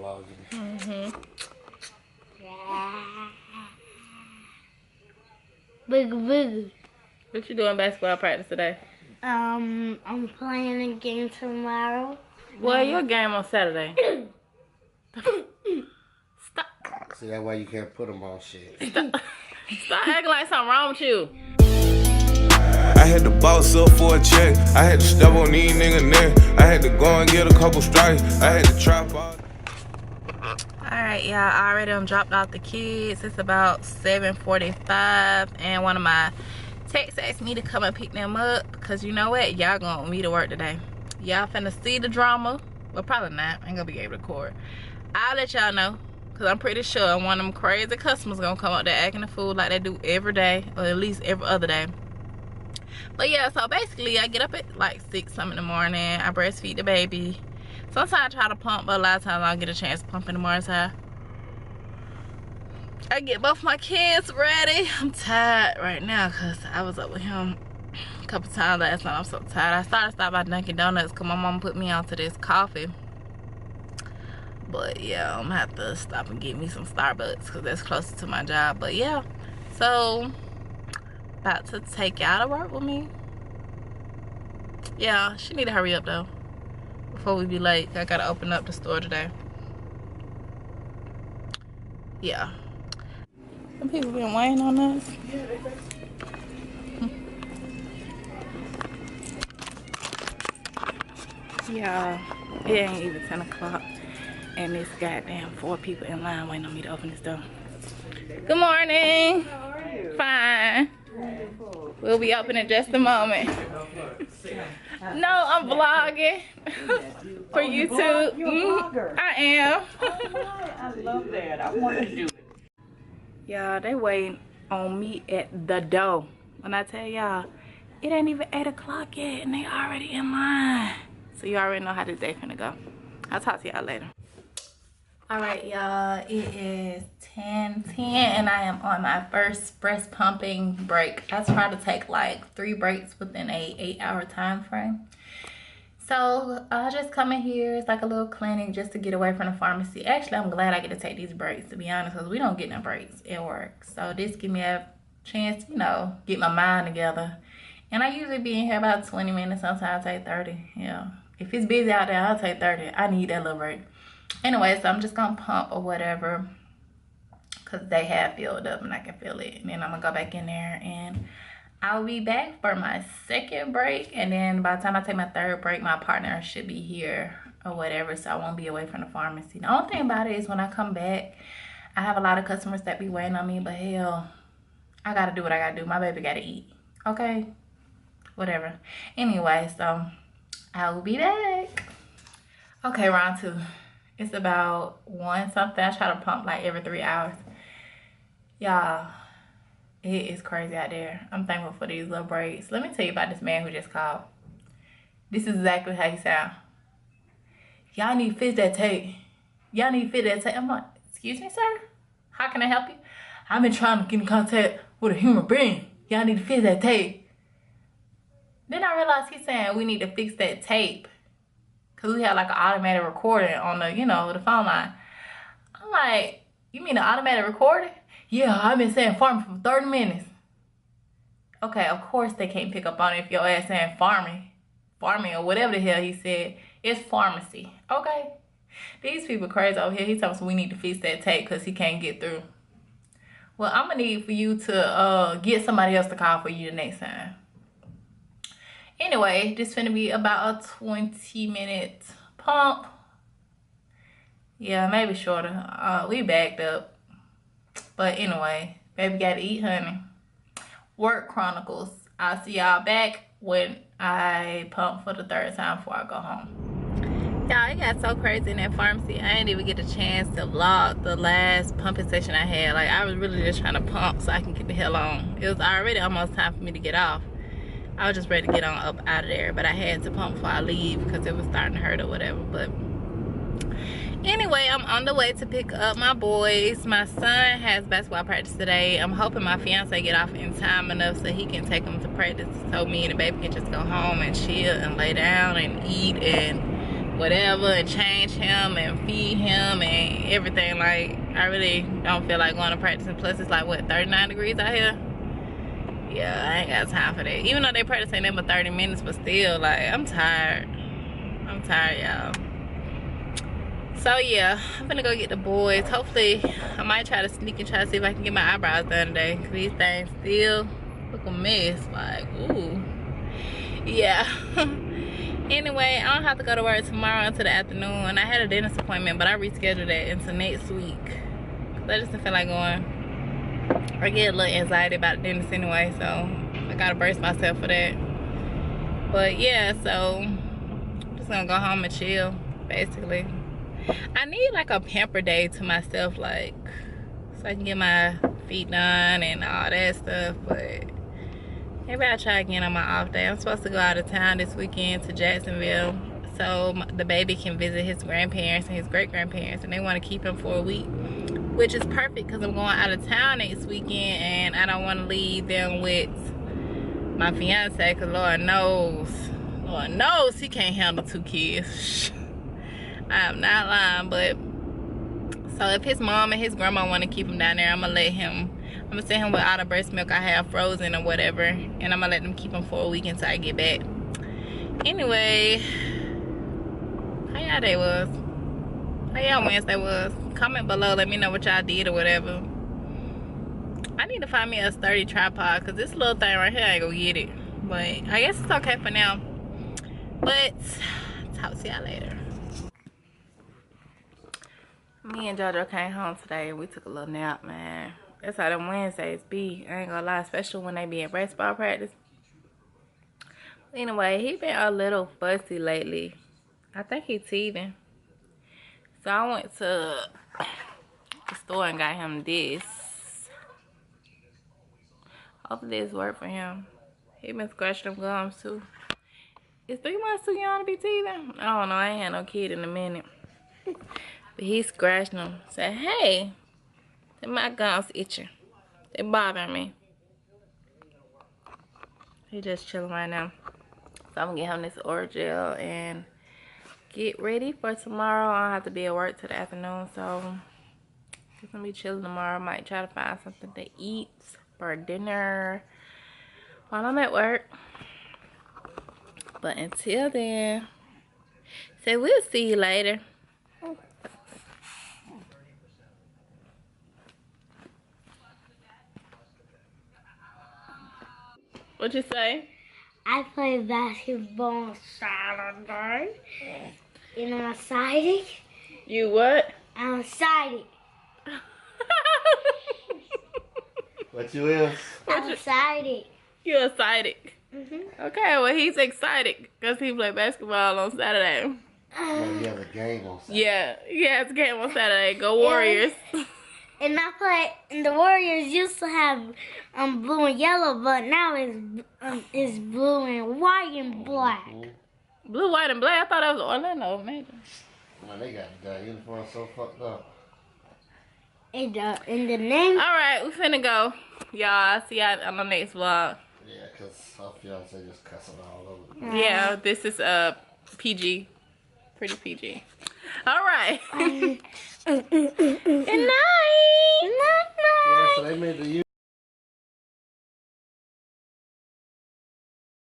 vlogging. Boogie boogie. What you doing basketball practice today? I'm playing a game tomorrow. Well, your game on Saturday. Stop. See, that's why you can't put them on shit. Stop acting like something wrong with you. I had to boss up for a check. I had to step on these niggas' neck. I had to go and get a couple strikes. I had to trap out. Alright, y'all, I already dropped off the kids. It's about 7:45, and one of my techs asked me to come and pick them up because you know what? Y'all gonna want me to work today. Y'all finna see the drama. Well, probably not. I ain't gonna be able to record. I'll let y'all know because I'm pretty sure one of them crazy customers gonna come up there acting a fool like they do every day, or at least every other day. But yeah, so basically I get up at like 6 something in the morning. I breastfeed the baby. Sometimes I try to pump, but a lot of times I don't get a chance to pump in the morning time. I get both my kids ready. I'm tired right now because I was up with him a couple times last night. I'm so tired. I started to stop by Dunkin' Donuts because my mom put me onto this coffee. But yeah, I'm gonna have to stop and get me some Starbucks because that's closer to my job. But yeah, so about to take y'all to work with me. Yeah, she need to hurry up though before we be late. I gotta open up the store today. Yeah. Some people been waiting on us. Yeah, it ain't even 10 o'clock. And this goddamn 4 people in line waiting on me to open this door. Good morning. How are you? Fine. We'll be open in just a moment. No, I'm vlogging for YouTube. You're a vlogger. I am. I love that. I want to do it. Y'all, they waiting on me at the door. When I tell y'all, it ain't even 8 o'clock yet and they already in line. So you already know how this day finna go. I'll talk to y'all later. Alright y'all, it is 10:10 and I am on my first breast pumping break. I try to take like 3 breaks within a 8-hour time frame. So I just come in here. It's like a little clinic just to get away from the pharmacy. Actually, I'm glad I get to take these breaks, to be honest, because we don't get no breaks at work. So this give me a chance to, you know, get my mind together. And I usually be in here about 20 minutes, sometimes I take 30. Yeah. If it's busy out there, I'll take 30. I need that little break. Anyway, so I'm just gonna pump or whatever because they have filled up and I can feel it. And then I'm gonna go back in there and I'll be back for my 2nd break. And then by the time I take my 3rd break, my partner should be here or whatever, so I won't be away from the pharmacy. The only thing about it is when I come back, I have a lot of customers that be waiting on me, but hell, I gotta do what I gotta do. My baby gotta eat, okay? Whatever. Anyway, so I will be back. Okay, round 2. It's about 1 something. I try to pump like every 3 hours. Y'all, it is crazy out there. I'm thankful for these little breaks. Let me tell you about this man who just called. This is exactly how he sound. Y'all need to fix that tape. Y'all need to fix that tape. I'm like, excuse me, sir? How can I help you? I've been trying to get in contact with a human being. Y'all need to fix that tape. Then I realized he's saying we need to fix that tape. Because we had like an automatic recording on the, you know, the phone line. I'm like, you mean an automatic recording? Yeah, I've been saying farming for 30 minutes. Okay, of course they can't pick up on it if your ass saying farming or whatever the hell he said. It's pharmacy, okay? These people crazy over here. He tells us we need to fix that tape because he can't get through. Well, I'm going to need for you to get somebody else to call for you the next time. Anyway, this finna be about a 20-minute pump. Yeah, maybe shorter. We backed up. But anyway, baby gotta eat, honey. Work Chronicles. I'll see y'all back when I pump for the 3rd time before I go home. Y'all, it got so crazy in that pharmacy. I didn't even get a chance to vlog the last pumping session I had. Like, I was really just trying to pump so I can get the hell on. It was already almost time for me to get off. I was just ready to get on up out of there, but I had to pump before I leave because it was starting to hurt or whatever. But anyway, I'm on the way to pick up my boys. My son has basketball practice today. I'm hoping my fiance get off in time enough so he can take him to practice so me and the baby can just go home and chill and lay down and eat and whatever and change him and feed him and everything. Like, I really don't feel like going to practice. And plus, it's like, what, 39 degrees out here? Yeah, I ain't got time for that. Even though they practice ain't but 30 minutes, but still, like, I'm tired. I'm tired, y'all. So, yeah, I'm gonna go get the boys. Hopefully, I might try to sneak and try to see if I can get my eyebrows done today. Because these things still look a mess. Like, ooh. Yeah. Anyway, I don't have to go to work tomorrow until the afternoon. I had a dentist appointment, but I rescheduled that into next week. Because I just didn't feel like going. I get a little anxiety about the dentist anyway, so I gotta brace myself for that. But yeah, so I'm just gonna go home and chill, basically. I need like a pamper day to myself, like, so I can get my feet done and all that stuff. But maybe I'll try again on my off day. I'm supposed to go out of town this weekend to Jacksonville, so the baby can visit his grandparents and his great-grandparents, and they want to keep him for a week, which is perfect because I'm going out of town next weekend and I don't want to leave them with my fiance, because Lord knows he can't handle 2 kids. I am not lying. But so if his mom and his grandma want to keep him down there, I'm gonna send him with all the breast milk I have frozen or whatever, and I'm gonna let them keep him for a week until I get back. Anyway, how y'all day was? How y'all Wednesday was? Comment below, let me know what y'all did or whatever. I need to find me a sturdy tripod because this little thing right here, I ain't gonna get it. But I guess it's okay for now. But talk to y'all later. Me and Jojo came home today and we took a little nap, man. That's how them Wednesdays be. I ain't gonna lie, especially when they be in baseball practice. Anyway, he been a little fussy lately. I think he teething. So I went to the store and got him this. Hopefully this worked for him. He been scratching them gums too. Is 3 months too young to be teething? I don't know, I ain't had no kid in a minute. But he scratched them. Said, hey, my gums itching. They bothering me. He just chilling right now. So I'm gonna get him this Orajel and get ready for tomorrow. I don't have to be at work till the afternoon, so just gonna be chilling tomorrow. Might try to find something to eat for dinner while I'm at work. But until then, so we'll see you later. What you say? I play basketball on Saturday. And I'm excited. You what? I'm excited. What you is? I'm excited. You excited? Okay, well he's excited because he played basketball on Saturday. Oh, you have a game on Saturday. Yeah, he has a game on Saturday. Go Warriors. And I play. And the Warriors used to have blue and yellow, but now it's blue and white and black. Blue, white, and black. I thought that was Orlando, man. Man, they got that uniform so fucked up. And the name. All right, we finna go, y'all. I'll see y'all on the next vlog. Yeah, because our fiance just cussing all over. Yeah, this is PG, pretty PG. All right. Good night. Night, night. Yeah, so they made the